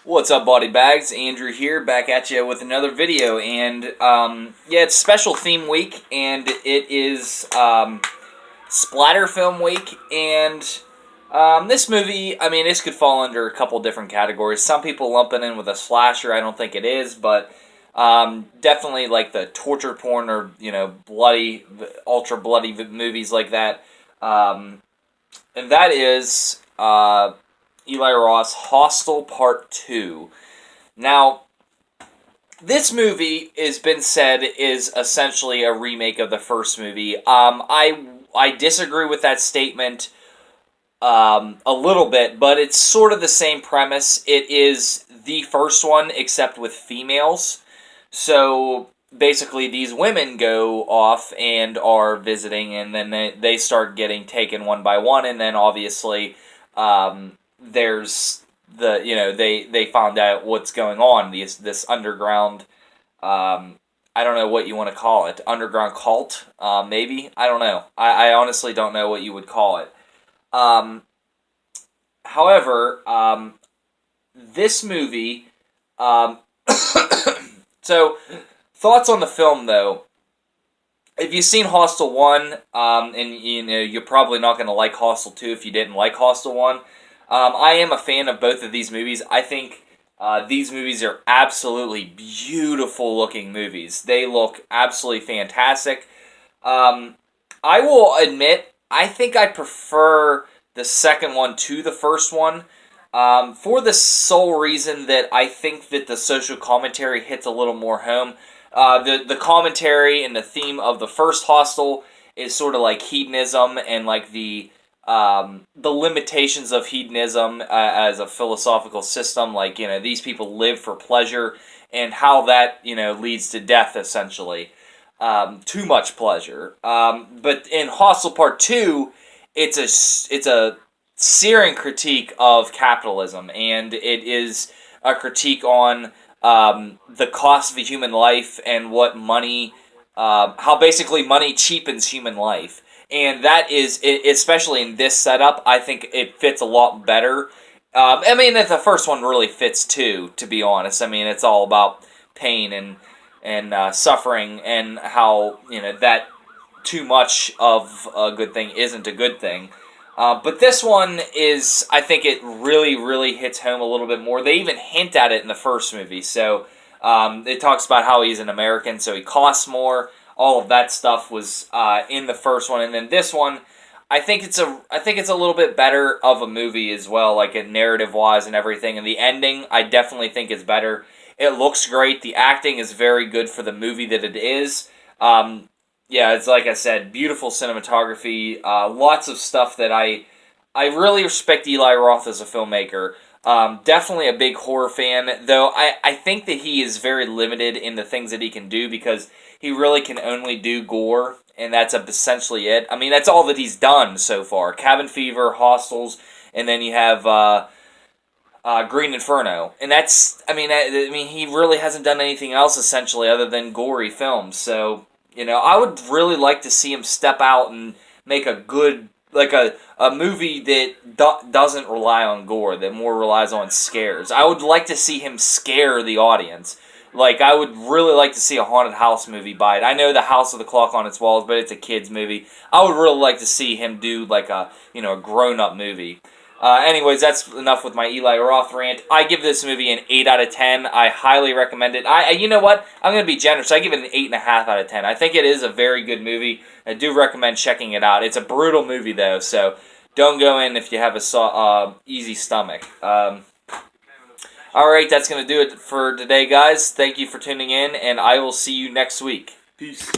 What's up, Body Bags? Andrew here, back at you with another video, and yeah, it's special theme week, and it is Splatter film week, and this movie, I mean, this could fall under a couple different categories. Some people lump it in with a slasher. I don't think it is, but definitely like the torture porn or, bloody, ultra bloody movies like that, and that is Eli Roth's Hostel Part 2. Now, this movie has been said is essentially a remake of the first movie. I disagree with that statement a little bit, but it's sort of the same premise. It is the first one, except with females. So, basically, these women go off and are visiting, and then they start getting taken one by one, and then obviously there's they found out what's going on, this underground, I don't know what you want to call it, underground cult, maybe, I don't know, I honestly don't know what you would call it. However, this movie, so, thoughts on the film, though. If you've seen Hostel 1, and you're probably not going to like Hostel 2 if you didn't like Hostel 1, I am a fan of both of these movies. I think these movies are absolutely beautiful looking movies. They look absolutely fantastic. I will admit, I think I prefer the second one to the first one, for the sole reason that I think that the social commentary hits a little more home. The commentary and the theme of the first Hostel is sort of like hedonism and like the limitations of hedonism as a philosophical system. Like, these people live for pleasure and how that, leads to death, essentially. Too much pleasure. But in Hostel Part 2, it's a searing critique of capitalism, and it is a critique on the cost of a human life and what money, how basically money cheapens human life. And that is, especially in this setup, I think it fits a lot better. I mean, the first one really fits too, to be honest. I mean, it's all about pain and suffering, and how, that too much of a good thing isn't a good thing. But this one is, I think it really, really hits home a little bit more. They even hint at it in the first movie. So it talks about how he's an American, so he costs more. All of that stuff was in the first one, and then this one, I think it's a little bit better of a movie as well, like narrative wise and everything. And the ending, I definitely think is better. It looks great. The acting is very good for the movie that it is. Yeah, it's like I said, beautiful cinematography, lots of stuff that I really respect Eli Roth as a filmmaker. Definitely a big horror fan, though I think that he is very limited in the things that he can do, because he really can only do gore, and that's essentially it. I mean, that's all that he's done so far. Cabin Fever, Hostels, and then you have Green Inferno. And that's, I mean, he really hasn't done anything else, essentially, other than gory films. So, I would really like to see him step out and make a good, like a movie that doesn't rely on gore, that more relies on scares. I would like to see him scare the audience. Like, I would really like to see a haunted house movie by it. I know The House with the Clock on Its Walls, but it's a kid's movie. I would really like to see him do, like, a grown-up movie. Anyways, that's enough with my Eli Roth rant. I give this movie an 8 out of 10. I highly recommend it. You know what? I'm going to be generous. I give it an 8.5 out of 10. I think it is a very good movie. I do recommend checking it out. It's a brutal movie, though, so don't go in if you have a easy stomach. Alright, that's going to do it for today, guys. Thank you for tuning in, and I will see you next week. Peace.